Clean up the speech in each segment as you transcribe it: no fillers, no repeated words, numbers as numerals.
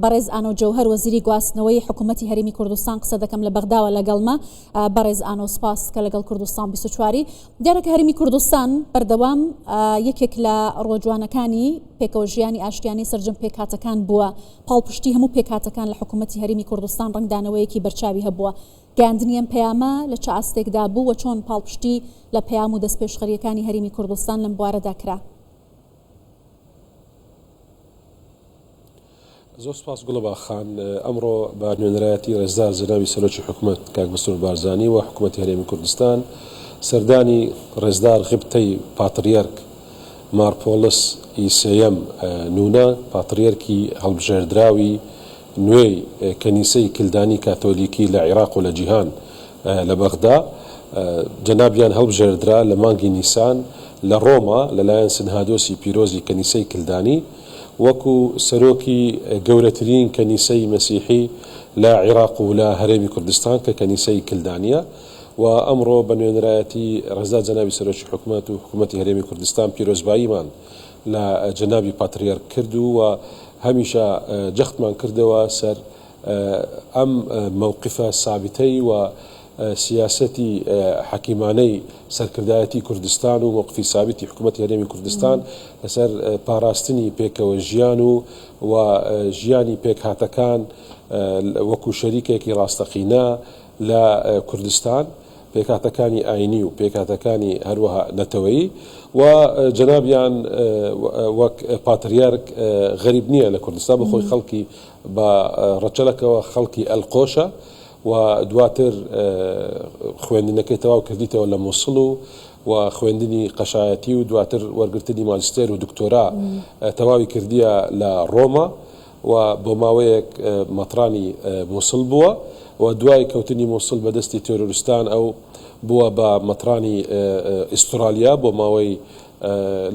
بەڕێز ئانۆ جەوهەر وەزیری گواستنەوەی حکوومەتی هەرێمی کوردستان قسە دەکەم لە بەغداوە لەگەڵمە. بەڕێز ئانۆ سپاس کە لەگەڵ کوردستان 24 دیارەکە هەرێمی کوردستان بەردەوام یەکێک لە ڕۆژوانەکانی پێکەوە ژیانی ئاشتیانی سەرجەم پێکهاتەکان بووە. پاڵپشتی هەموو پێکهاتەکان لە حکوومەتی هەرێمی کوردستان ڕنگدانەوەیەکی بەرچاوی هەبووە. گەاندنیەم پەیامە لە چ ئاستێکدا بوو و چۆن پاڵپشتی لە پەیام و دەستپێشخەریەکانی هەرێمی کوردستان لەم بوارەدا کرا؟ زۆر سپاس گوڵەبا خان. ئەمڕۆ بە نوێنەرایەتی ڕێزدار جەنابی سەرۆکی حکوومەت کاک مەسرور بارزانی و حکوومەتی هەرێمی کوردستان سەردانی ڕێزدار غبتەی پاتریەرک مارپۆلس ئیسەیەم نوونە پاتریەرکی هەڵبژێردراوی نوێی کەنیسەی کلدانی کاتۆلیکی لە عێراق و لە جیهان لە بەغدا جەنابیان هەڵبژێردرا لە مانگی نیسان لە ڕۆما لەلایەن سنهادۆسی پیرۆزی کەنیسەی کلدانی وەکو سەرۆکی گەورەترین کەنیسەی مەسیحی لە عێراق و لە هەرێمی کوردستان کە کەنیسەی کلدانیە و ئەمڕۆ بە نوێنەرایەتی ڕێزدار جەنابی سەرۆکی حکوومەت و حکوومەتی هەرێمی کوردستان پیرۆزباییمان لە جەنابی پاتریەرک کردو و هەمیشە جەختمان کردەوە سەر ئەم مووقفە سابتەی و سیاسەتی حەکیمانەی سەرکردایەتی کوردستان و مووقفی سابتی حکوومەتی هەرێمی کوردستان لەسەر پاراستنی پێکەوە ژیان و ژیانی پێکهاتەکان وەکو شەریکێکی ڕاستەقینە لە کوردستان، پێکهاتەکانی ئاینی و پێکهاتەکانی هەروەها نەتەوەیی و جەنابیان وەک پاتریارک غەریب نییە لە کوردستان بەخۆی خەڵکی بە ڕەچەلەکەوە خەڵکی ئەلقۆشە و دواتر خوێندنەکەی تەواو کردیتەوە لە مووسڵ و خوێندنی قەشایەتی و دواتر وەرگرتنی ماجستێر و دکتۆرا تەواوی کردیە لە ڕۆما و بۆ ماوەیەک مەترانی مووسڵ بووە و دوای کەوتنی مووسڵ بەدەستی تێرۆریستان ئەو بووە بە مەترانی ئیسترالیا بۆ ماوەی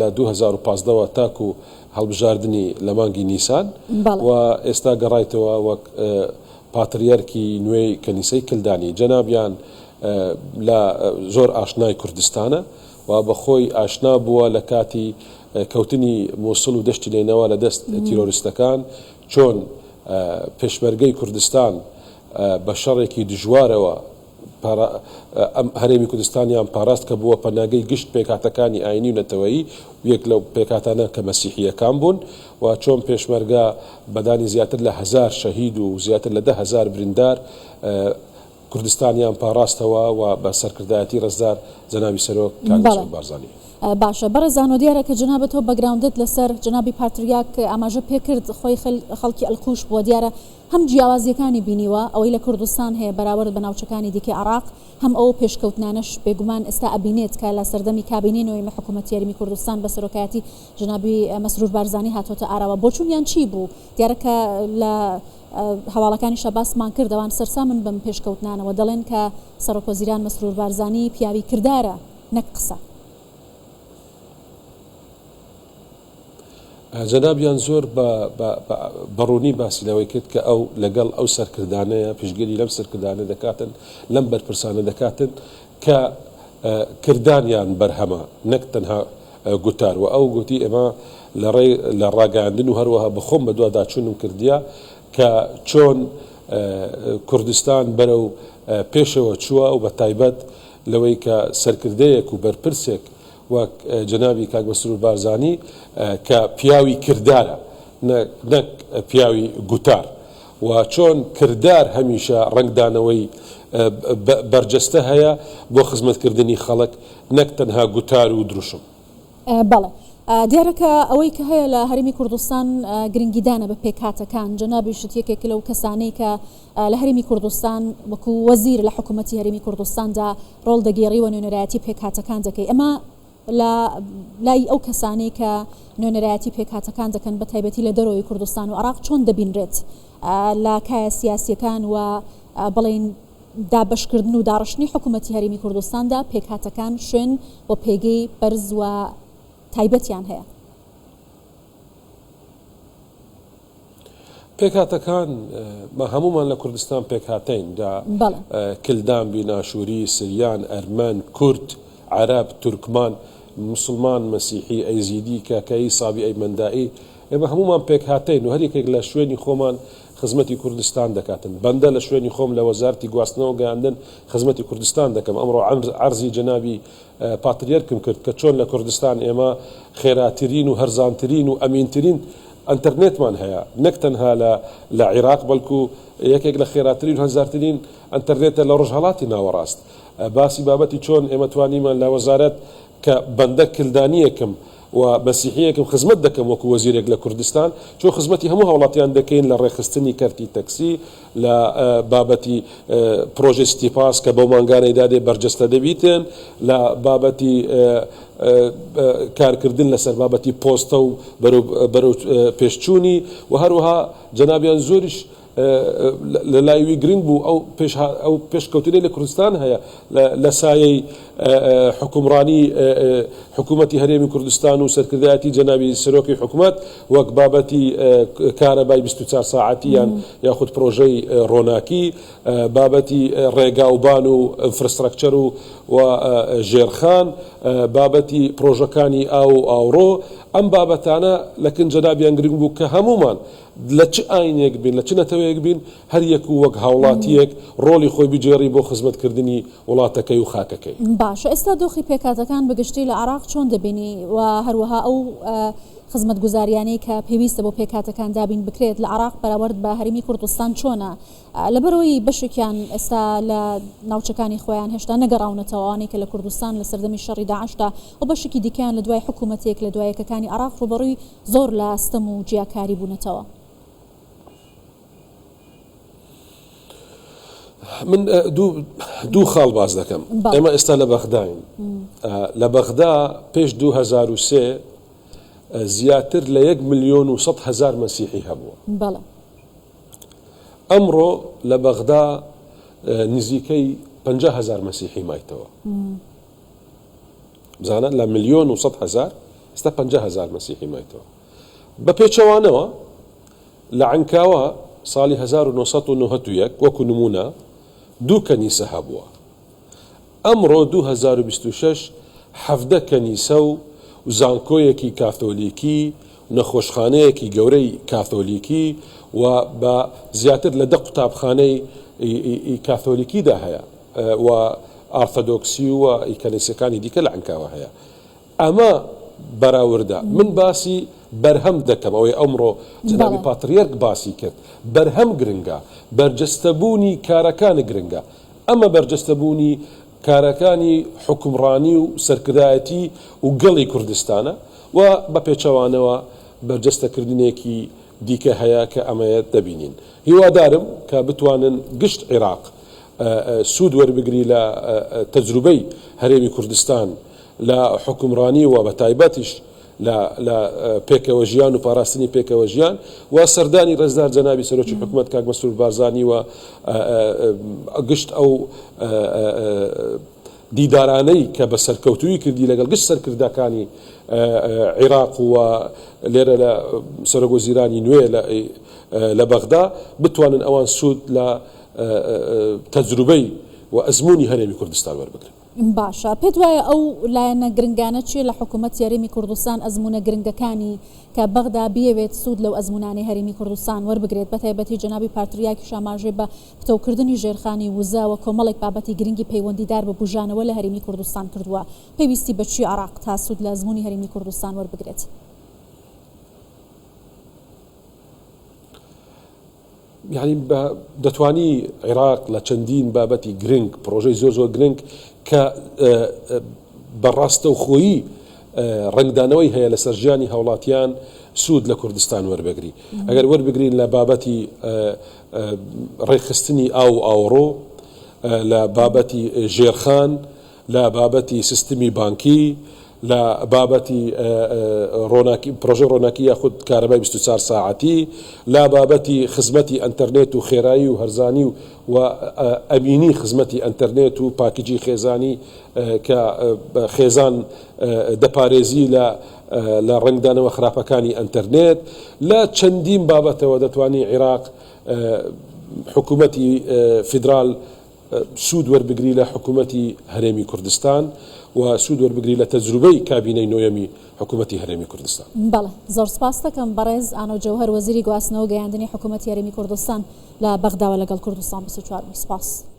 لە 2015 تاکو هەڵبژاردننی لە مانگی نیسان و ئێستا گەڕایتەوە وەک پاتریەرکی نوێی کەنیسەی کلدانی. جەنابیان لە زۆر ئاشنای کوردستانە و بەخۆی ئاشنا بووە لە کاتی کەوتنی مووسڵ و دەشتی لێنەوە لە دەست تیرۆریستەکان چۆن پێشمەرگەی کوردستان بە شەڕێکی دژوارەوە هەرێمی کوردستانیان پاراست کە بووە پەناگەی گشت پێکهاتەکانی ئاینی و نەتەوەیی یەک لەو پێکهاتانە کە مەسیحیەکان بوون و چۆن پێشمەرگە بەدانی زیاتر لە 1000 شەهید و زیاتر لە 10,000 بریندار کوردستانیان پاراستەوە و بە سەرکردایەتی ڕێزدار جەنابی سەرۆک کاک مەسرور بارزانی. باشە بەڕێزان و دیارە کە جەنابەتەوە بەگراوندت لەسەر جەنابی پاتریاک ئاماژە پێکرد خۆی خەڵکی ئەلقوش بووە دیارە هەم جیاوازیەکانی بینیوە ئەوەی لە کوردستان هەیە بەراورد بە ناوچەکانی دیکەی عێراق هەم ئەو پێشکەوتنانەش بێگومان ئێستا ئەبینێت کە لە سەردەمی کابینەوەی حکوومەتی هەرێمی کوردستان بە سەرۆکایەتی جەنابی مەسرور بارزانی هاتۆتە ئاراوە. بۆچوونیان چی بوو؟ دیارەکە لە هەواڵەکانی شەباسمان کردەوان سەرسامن بەم پێشکەوتنانەوە دەڵێن کە سەرۆکوەزیران مەسرور بارزانی پیاوی کردارە نەک قسە. جەنابیان زۆر بەڕوونی باسی لەوەی کرد کە ئەو لەگەڵ ئەو سەرکردانەیە پشگیری لەم سەرکردانە دەکاتن لەم بەرپرسانە دەکاتن کە کردانیان بەرهەمە نەک تەنها گوتار و ئەو گوتی ئێمە لە ڕاگەاندن و هەروەها بخۆم بە دوواداچوونم کردیە کە چۆن کوردستان بەرەو پێشەوە چووە و بە تایبەت لەوەی کە سەرکردەیەک و بەرپرسێک وەک جەنابی کاک مەسرور بارزانی کە پیاوی کردارە نەک پیاوی گوتار و چۆن کردار هەمیشە ڕنگدانەوەی بەرجەستە هەیە بۆ خزمەتکردنی خەڵک نەک تەنها گوتار و دروشم. بەڵێ دیارەکە ئەوەی کە هەیە لە هەرێمی کوردستان گرنگیدانە بە پێکهاتەکان جەنابیشت یەکێک لەو کەسانەی کە لە هەرێمی کوردستان وەکو وەزیر لە حکوومەتی هەرێمی کوردستاندا ڕۆڵ دەگێڕی و نوێنەرایەتی پێکهاتەکان دەکەی. ئەمە لای ئەو کەسانی کە نوێنەرایەتی پێکهاتەکان دەکەن بە تایبەتی لە دەرەوەی کوردستان و عێراق چۆن دەبینرێت لە کایە سیاسیەکان و بڵین دابەشکردن و داڕشتنی حکوومەتی هەرێمی کوردستاندا پێکهاتەکان شوێن و پێگەی بەرز و تایبەتیان هەیە؟ پێکهاتەکان هەمومان لە کوردستان پێکهاتەین کلدان بیناشووری سریان ئەرمەن کورد عەرەب تورکمان مسلمان مەسیحی ئەیزیدی کاکایی سابی ئەیمەندائی ئێمە هەمومان پێک هاتین و هەرێکێک لە شوێنی خۆمان خزمەتی کوردستان دەکاتن بەندە لە شوێنی خۆم لە وەزارەتی گواستنەوە گەیاندن خزمەتی کوردستان دەکەم ئەمڕۆ عەرزی جەنابی پاتریەرکم کرد کە چۆن لە کوردستان ئێمە خێراترین و هەرزانترین و ئەمینترین ئەنتەرنێتمان هەیە نەک تەنها لە عێراق بەڵکو یەکێک لە خێراترین و هەرزانترین ئەنتەرنێتە لە ڕۆژهەڵاتی ناوەڕاست باسی بابەتی چۆن ئێمە توانیمان لە وەزارەت کە بەندە کلدانیەکەم و مەسیحیەکەم خزمەت دەکەم وەکو وەزیرێک لە کوردستان چۆ خزمەتی هەموو هەوڵاتیان دەکەین لە ڕێخستنی کەرتی تەکسی لە بابەتی پرۆژێ سیپاس کە بەو مانگانەی دادێ بەرجەستە دەبیتن لە بابەتی کارکردن لەسەر بابەتی پۆستە و بەرەو پێشچوونی و هەروەها جەنابیان زۆریش لە لایوی گرنگ بوو ئەو پێشکەوتنەی لە کوردستان هەیە لە سایەی حکومڕانی حکوومەتی هەرێمی کوردستان و سەرکردایەتی جەنابی سەرۆکی حکوومەت وەک بابەتی کارەبای 24 ساعەتیان یاخود پرۆژەی ڕۆناکی بابەتی ڕێگاوبان و ئینفراستراکچەر و ژێرخان بابەتی پرۆژەکانی ئاوڕۆ ئەم بابەتانە لەکن جەنابیان گرنگ بوو کە هەمومان لە چ ئاینێک بین لە چ نەتەوەیەک بین هەر یەک و وەک هاوڵاتیەک ڕۆڵی خۆی بجێڕی بۆ خزمەتکردنی وڵاتەکەی و خاکەکەی باشە ئێستا دۆخی پێکاتەکان بەگشتی لە عێراق چۆن دەبینی و هەروەها ئەو خزمەت گوزاریانەی کە پێویستە بۆ پێکاتەکان دابین بکرێت لە عێراق بەراورد بە هەرێمی کوردستان چۆنە لەبەرەوەی بەشێکیان ئێستا لە ناوچەکانی خۆیان هێشتا نەگەڕاونەتەوەوانی کە لە کوردستان لە سەردەمی شەڕی داعشدا و بەشێکی دیکەیان لە دوای حکوومەتێک لە دوایەکەکانی عێراق ڕوبەڕووی زۆر لە ستەم و جیاکاری بوونەتەوە من دوو خاڵ باز دەکەم ئێمە ئێستا لە بەغداین لە بەغدا پێش 2003 زیاتر لە 1,100,000 مەسیحی هەبووە ئەمڕۆ لە بەغدا نزیکەی 50,000 مەسیحی مایتەوە بزانە لە 1,100,000 ئێستا 50,000 مەسیحی مایتەوە بە پێچەوانەوە لە عنکاوە ساڵی 1991 وەکو نمونە دوو کەنیسە هەبووە ئەمڕۆ 2026 17 کەنیسە و زانکۆیەکی کاتۆلیکی نەخۆشخانەیەکی گەورەی کاتۆلیکی و بە زیاتر لە 10 قوتابخانەی کاتۆلیکیدا هەیە و ئارتۆدۆکسی و کەنیسەکانی دیکە لە عنکاوە هەیە ئەمە بەراوردا من باسی بەرهەم دەکەم ئەوەی ئەمڕۆ جەنابی پاتریەرک باسی کرد بەرهەم گرنگە بەرجەستەبوونی کارەکانی گرنگە ئەمە بەرجەستەبوونی کارەکانی حکومڕانی و سەرکردایەتی و گەڵی کوردستانە و بە پێچەوانەوە بەرجەستەکردنێکی دیکە هەیە کە ئەمەیە دەبینین هیوادارم کە بتوانن گشت عێراق سوود وەربگری لە تەجروبەی هەرێمی کوردستان لە حکومڕانی و بە تایبەتیش لە پێکەوە ژیان و پاراستنی پێکەوە ژیان و سەردانی ڕێزدار جەنابی سەرۆکی حکوومەت کاک مەسرور بارزانی و گشت ئەو دیدارانەی کە بە سەرکەوتووی کردی لەگەڵ گشت سەرکردەکانی عێراق و لێرە لە سەرۆکوەزیرانی نوێ لە بەغدا بتوانن ئەوان سوود لە تەجروبەی و ئەزمموی هەرێمی کوردستان وەربگرن باشە پێت وایە ئەو لایەنە گرنگانە چیە لە حکوومەت هەرێمی کوردستان ئەزمونە گرنگەکانی کە بەغدا بیەوێت سوود لەو ئەزمونانەی هەرێمی کوردستان وەربگرێت بە تایبەتی جەنابی پارتریاکی شاماژێ بە پتەوکردنی ژێرخانی وزاوە کۆمەڵێک بابەتی گرنگی پەیوەندیدار بە بژانەوە لە هەرێمی کوردستان کردووە پێویستی بەچی عێراق تا سوود لە ئەزمموی هەرێمی کوردستان وەربگرێت یعنی دەتوانی عێراق لە چەندین بابەتی گرنگ پرۆژەی زۆر گرنگ کە بەڕاستە و خۆیی ڕنگدانەوەی هەیە لە سەرژیانی هاوڵاتیان سوود لە کوردستان وەربگری ئەگەر وەربگرین لە بابەتی ڕێخستنی ئاوڕۆ لە بابەتی ژێرخان لە بابەتی سیستمی بانکی لە بابەتی پرۆژە ڕۆناکی یاخود کارەبای 24 ساعەتی لا بابەتی خزمەتی ئەنتەرنێت و خێرایی و هەرزانی و ئەمینی خزمەتی ئەنتەرنێت و پاکیجی خێزانی کە خێزان دەپارێزی لە ڕنگدانەوە خراپەکانی ئەنتەرنێت لە چەندین بابەتەوە دەتوانی عێراق حکوومەتی فیدرال سوود وەربگری لە حکوومەتی هەرێمی کوردستان و سوود وەربگری لە تەجروبەی کابینەی نوێمی حکوومەتی هەرێمی کوردستان. بەڵێ زۆر سپاس دەکەم بەڕێز ئانۆ جەوهەر وەزیری گواستنەوە گەیاندنی حکوومەتی هەرێمی کوردستان لە بەغداوە لەگەڵ کوردستان 24 سپاس.